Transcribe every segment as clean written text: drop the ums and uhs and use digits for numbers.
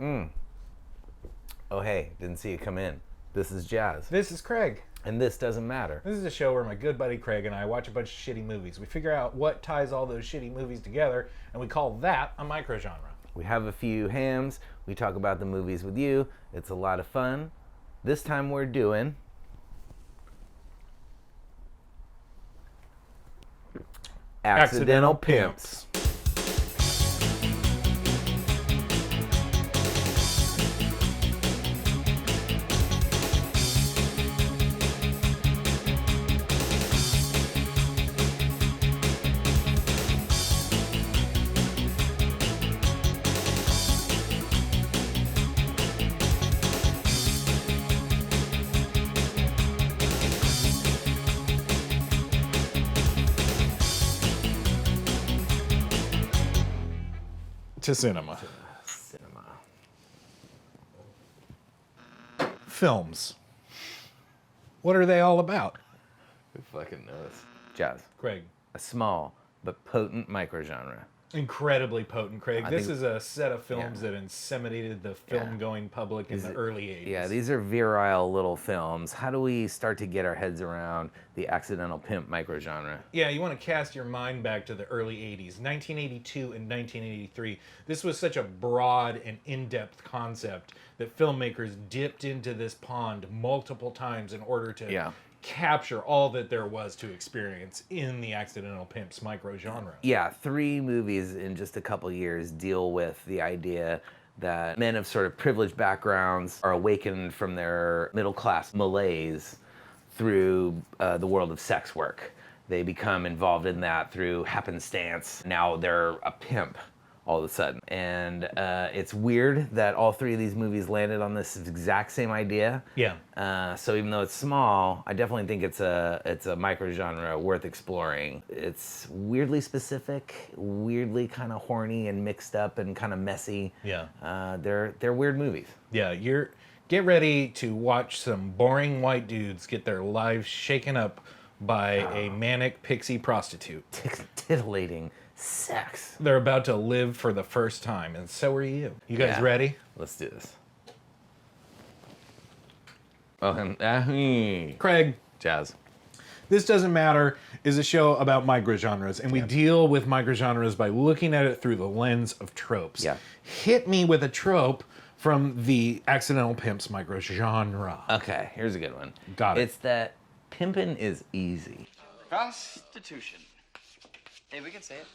Oh, hey, didn't see you come in. This is Jazz. This is Craig. And this doesn't matter. This is a show where my good buddy Craig and I watch a bunch of shitty movies. We figure out what ties all those shitty movies together, and we call that a microgenre. We have a few hams. We talk about the movies with you. It's a lot of fun. This time we're doing Accidental Pimps. To cinema. Cinema. Films. What are they all about? Who fucking knows? Jazz. Craig. A small but potent microgenre. Incredibly potent, Craig. This think- is a set of films that inseminated the film-going public in the early 80s. Yeah, these are virile little films. How do we start to get our heads around the accidental pimp microgenre? Yeah, you want to cast your mind back to the early 80s, 1982 and 1983. This was such a broad and in-depth concept that filmmakers dipped into this pond multiple times in order to capture all that there was to experience in the accidental pimps microgenre. Yeah, 3 movies in just a couple years deal with the idea that men of sort of privileged backgrounds are awakened from their middle-class malaise through the world of sex work. They become involved in that through happenstance. Now they're a pimp all of a sudden. And it's weird that all 3 of these movies landed on this exact same idea. Yeah. So even though it's small, I definitely think it's a microgenre worth exploring. It's weirdly specific, weirdly kind of horny and mixed up and kind of messy. Yeah. They're weird movies. Yeah, get ready to watch some boring white dudes get their lives shaken up by a manic pixie prostitute. Titillating sex. They're about to live for the first time, and so are you. You guys ready? Let's do this. Welcome. Craig. Jazz. This Doesn't Matter is a show about microgenres, and we deal with microgenres by looking at it through the lens of tropes. Yeah. Hit me with a trope from the Accidental Pimps microgenre. Okay, here's a good one. Got it. It's that pimping is easy. Prostitution. Hey, we can say it.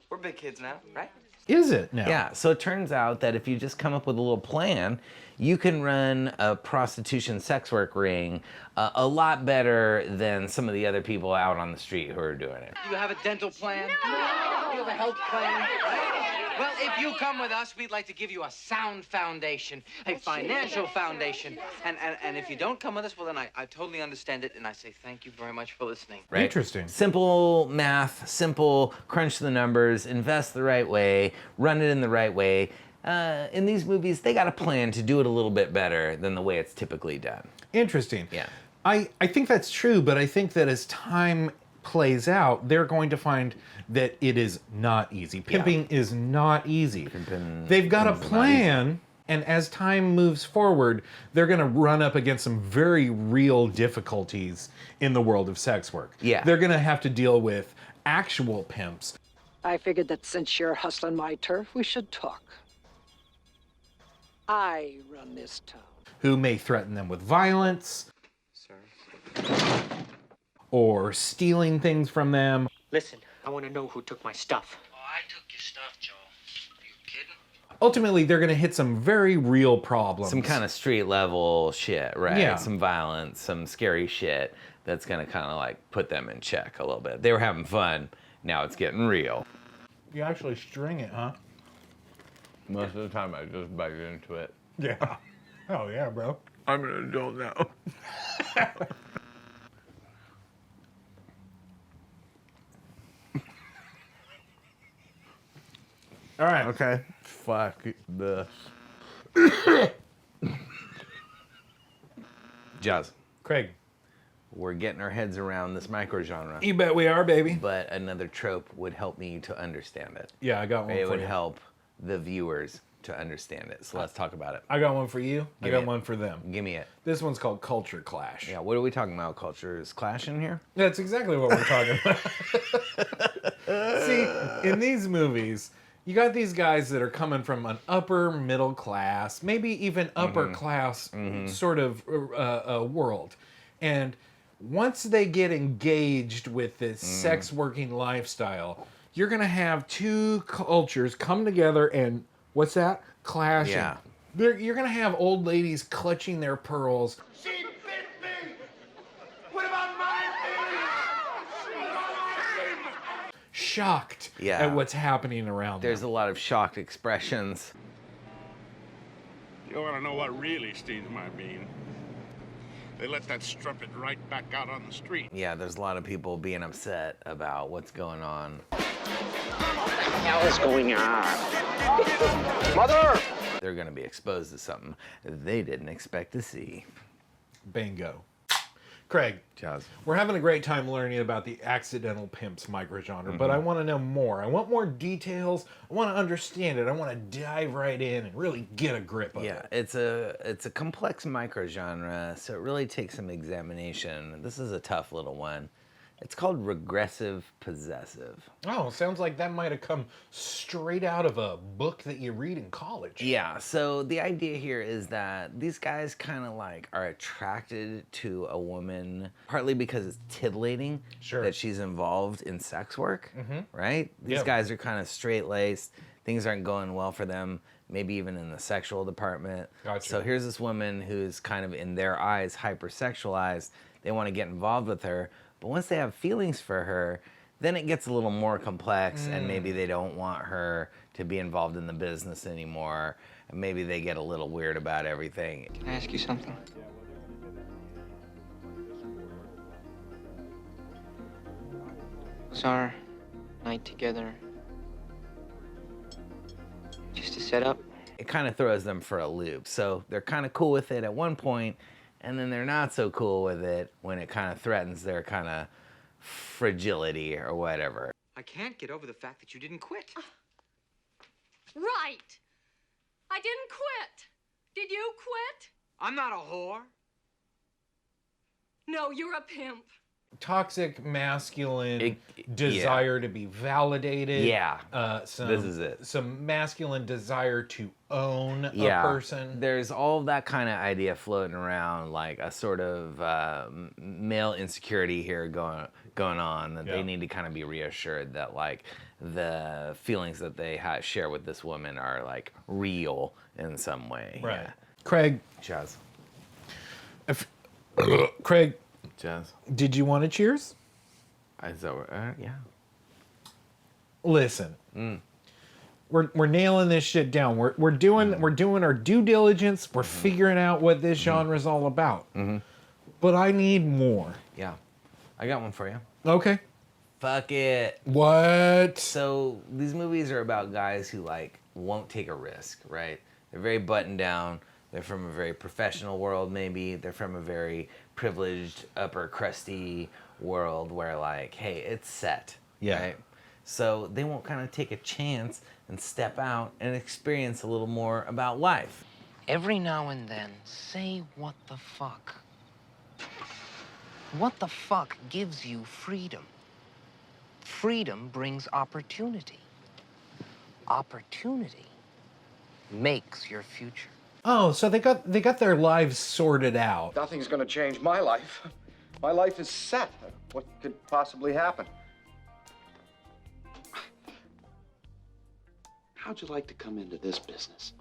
We're big kids now, right? Is it now? Yeah, so it turns out that if you just come up with a little plan, you can run a prostitution sex work ring a lot better than some of the other people out on the street who are doing it. You have a dental plan? No! You have a health plan? Well, if you come with us, we'd like to give you a sound foundation, a financial foundation. And if you don't come with us, well, then I totally understand it, and I say thank you very much for listening. Right? Interesting. Simple math, simple crunch the numbers, invest the right way, run it in the right way. In these movies, they got a plan to do it a little bit better than the way it's typically done. Interesting. Yeah. I think that's true, but I think that as time plays out, they're going to find that it is not easy. Pimping is not easy. They've got a plan, and as time moves forward, they're going to run up against some very real difficulties in the world of sex work. Yeah. They're going to have to deal with actual pimps. I figured that since you're hustling my turf, we should talk. I run this town. Who may threaten them with violence, Sir. or stealing things from them. Listen, I want to know who took my stuff. Oh, I took your stuff, Joe. Are you kidding? Ultimately, they're going to hit some very real problems. Some kind of street level shit, right? Yeah. Some violence, some scary shit that's gonna kind of like put them in check a little bit. They were having fun, now it's getting real. You actually string it, huh? Most of the time I just bite into it. Yeah. Oh, yeah, bro. I'm an adult now. All right. Okay. Fuck this. Jazz. Craig. We're getting our heads around this microgenre, You bet we are, baby. but another trope would help me to understand it. Yeah, I got one It for would you. help the viewers to understand it. So let's talk about it. I got one for you. I Give got me it. one for them. Give me it. This one's called Culture Clash. Yeah, what are we talking about? Culture is clashing here? That's exactly what we're talking about. See, in these movies, you got these guys that are coming from an upper middle class, maybe even upper class sort of world. And once they get engaged with this sex working lifestyle, you're going to have two cultures come together and, what's that? Clashing. Yeah. You're going to have old ladies clutching their pearls. She bit me! What about my feelings? Shocked Yeah. at what's happening around There's them. a lot of shocked expressions. You want to know what really stings my bean? They let that strumpet right back out on the street. Yeah, there's a lot of people being upset about what's going on. Hell is going on. Mother! They're going to be exposed to something they didn't expect to see. Bingo. Craig, Chaz. we're having a great time learning about the accidental pimps microgenre, but I want to know more. I want more details. I want to understand it. I want to dive right in and really get a grip of Yeah, it. it's a complex microgenre, so it really takes some examination. This is a tough little one. It's called regressive possessive. Oh, sounds like that might have come straight out of a book that you read in college. Yeah, so the idea here is that these guys kind of like are attracted to a woman partly because it's titillating Sure. that she's involved in sex work, right? These Yeah. guys are kind of straight-laced. Things aren't going well for them, maybe even in the sexual department. Gotcha. So here's this woman who's kind of, in their eyes, hypersexualized. They want to get involved with her, but once they have feelings for her, then it gets a little more complex, and maybe they don't want her to be involved in the business anymore, and maybe they get a little weird about everything. Can I ask you something? Was our night together just a setup? It kind of throws them for a loop. So they're kind of cool with it at one point, and then they're not so cool with it when it kind of threatens their kind of fragility or whatever. I can't get over the fact that you didn't quit. Right. I didn't quit. Did you quit? I'm not a whore. No, you're a pimp. Toxic masculine It- desire to be validated. Yeah. Some, This is it. Some masculine desire to own a Yeah, person. there's all that kind of idea floating around, like a sort of male insecurity here going on, that Yeah. they need to kind of be reassured that like the feelings that they share with this woman are like real in some way. Right. Yeah. Craig, Chaz. Craig, Chaz. did you want to cheers? Yeah. Listen, we're nailing this shit down. We're doing our due diligence. We're figuring out what this genre is all about. But I need more. Yeah. I got one for you. Okay. Fuck it. What? So these movies are about guys who like won't take a risk, right? They're very buttoned down. They're from a very professional world, maybe. They're from a very privileged, upper crusty world where like, hey, it's set. Yeah. Right? So they won't kind of take a chance and step out and experience a little more about life. Every now and then, say what the fuck. What the fuck gives you freedom? Freedom brings opportunity. Opportunity makes your future. Oh, so they got their lives sorted out. Nothing's gonna change my life. My life is set. What could possibly happen? How'd you like to come into this business?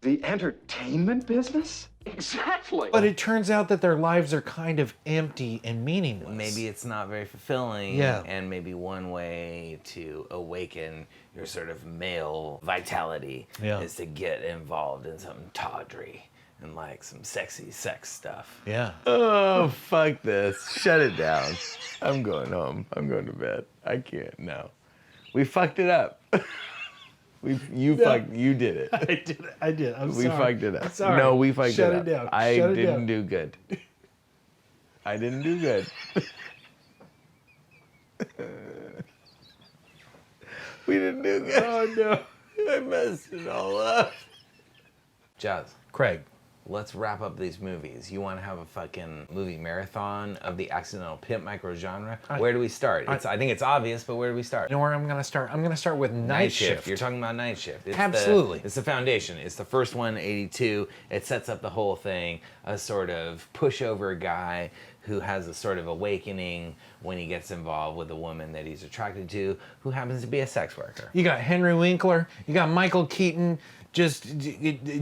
The entertainment business? Exactly. But it turns out that their lives are kind of empty and meaningless. Maybe it's not very fulfilling. Yeah. And maybe one way to awaken your sort of male vitality Yeah. is to get involved in some tawdry and like some sexy sex stuff. Yeah. Oh, fuck this. Shut it down. I'm going home. I'm going to bed. I can't. No. We fucked it up. You did it. I did. I'm We sorry. fucked it up. I'm sorry. No, we fucked Shut it up. it down. I Shut it didn't down. do good. I didn't do good. We didn't do good. Oh no. I messed it all up. Jazz, Craig. let's wrap up these movies. You want to have a fucking movie marathon of the accidental pimp microgenre? Where do we start? I think it's obvious, but where do we start? You know where I'm gonna start? I'm gonna start with Night Shift. You're talking about Night Shift. It's Absolutely. It's the foundation. It's the first one, 82. It sets up the whole thing. A sort of pushover guy who has a sort of awakening when he gets involved with a woman that he's attracted to, who happens to be a sex worker. You got Henry Winkler. You got Michael Keaton just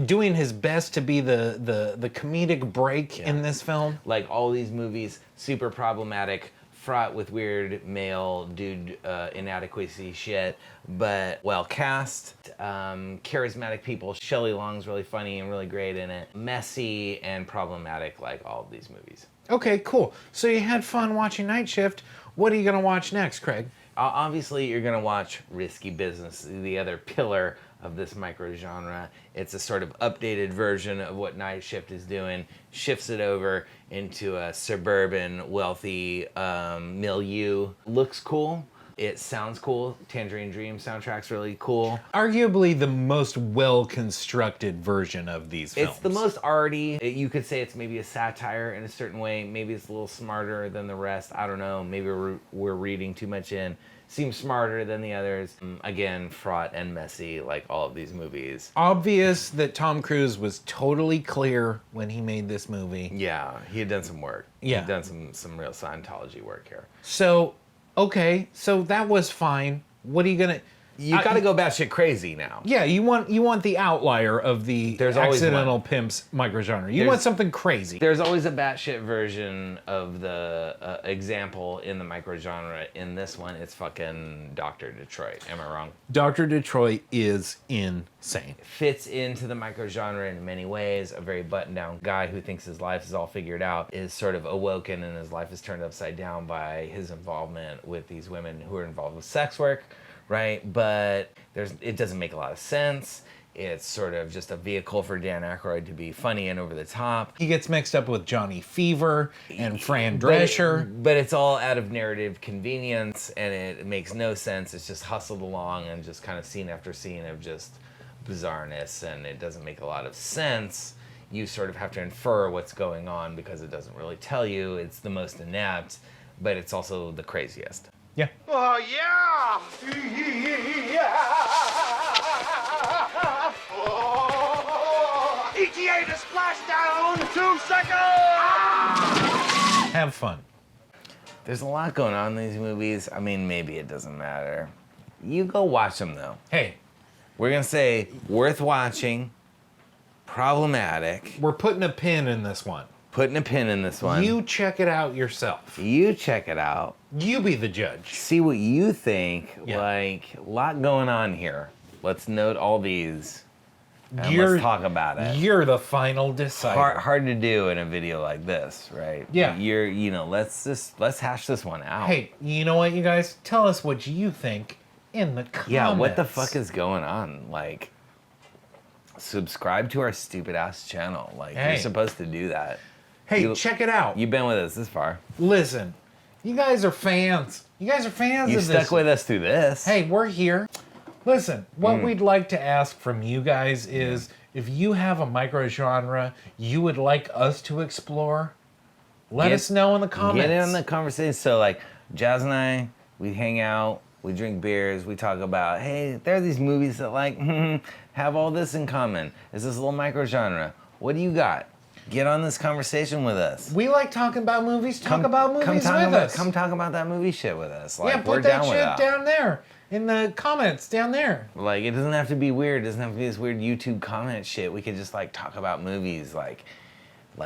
doing his best to be the comedic break in this film. Like all these movies, super problematic, fraught with weird male dude inadequacy shit, but well cast, charismatic people. Shelley Long's really funny and really great in it. Messy and problematic, like all of these movies. Okay, cool. So you had fun watching Night Shift. What are you gonna watch next, Craig? Obviously, you're gonna watch Risky Business, the other pillar of this microgenre. It's a sort of updated version of what Night Shift is doing, shifts it over into a suburban, wealthy milieu. Looks cool. It sounds cool. Tangerine Dream soundtrack's really cool. Arguably the most well-constructed version of these films. It's the most arty. You could say it's maybe a satire in a certain way. Maybe it's a little smarter than the rest. I don't know. Maybe we're reading too much in. Seems smarter than the others. Again, fraught and messy, like all of these movies. Obvious that Tom Cruise was totally clear when he made this movie. Yeah, he had done some work. Yeah. He'd done some real Scientology work here. So, okay, so that was fine. What are you gonna... You got to go batshit crazy now. Yeah, you want the outlier of the There's always accidental one. pimps microgenre. You want something crazy. There's always a batshit version of the example in the microgenre. In this one, it's fucking Dr. Detroit. Am I wrong? Dr. Detroit is insane. Fits into the microgenre in many ways. A very buttoned-down guy who thinks his life is all figured out is sort of awoken, and his life is turned upside down by his involvement with these women who are involved with sex work. Right, but it doesn't make a lot of sense. It's sort of just a vehicle for Dan Aykroyd to be funny and over the top. He gets mixed up with Johnny Fever and Fran Drescher. But it's all out of narrative convenience, and it makes no sense. It's just hustled along and just kind of scene after scene of just bizarreness, and it doesn't make a lot of sense. You sort of have to infer what's going on because it doesn't really tell you. It's the most inept, but it's also the craziest. Yeah. Oh, yeah! Oh. ETA to splashdown! 2 seconds! Have fun. There's a lot going on in these movies. I mean, maybe it doesn't matter. You go watch them, though. Hey. We're going to say worth watching, problematic. We're putting a pin in this one. Putting a pin in this one. You check it out yourself. You check it out. You be the judge. See what you think. Yeah. Like, a lot going on here. Let's note all these. And let's talk about it. You're the final decider. Hard to do in a video like this, right? Yeah. Let's hash this one out. Hey, you know what, you guys? Tell us what you think in the comments. Yeah, what the fuck is going on? Like, subscribe to our stupid ass channel. Like, Hey. you're supposed to do that. Hey, check it out. You've been with us this far. Listen, you guys are fans. You guys are fans You of this. stuck with us through this. Hey, we're here. Listen, what we'd like to ask from you guys is if you have a microgenre you would like us to explore, let us know in the comments. Get in the conversation. So, like, Jazz and I, we hang out, we drink beers, we talk about, hey, there are these movies that, like, have all this in common. It's this little microgenre. What do you got? Get on this conversation with us. We like talking about movies. Talk about movies with us. Come talk about that movie shit with us. Like, yeah, we're put that down with shit that. down there in the comments down there. Like, it doesn't have to be weird. It doesn't have to be this weird YouTube comment shit. We could just, like, talk about movies like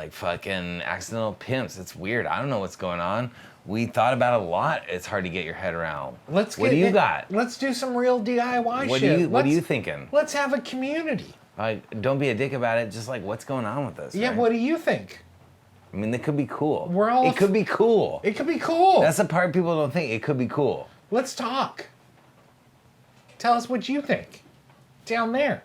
fucking Accidental Pimps. It's weird. I don't know what's going on. We thought about it a lot. It's hard to get your head around. What do you got? Let's do some real DIY What shit. What are you thinking? Let's have a community. Like, don't be a dick about it. Just like, what's going on with this? Yeah, right? what do you think? I mean, it could be cool. It could be cool. It could be cool. That's the part people don't think. It could be cool. Let's talk. Tell us what you think. Down there.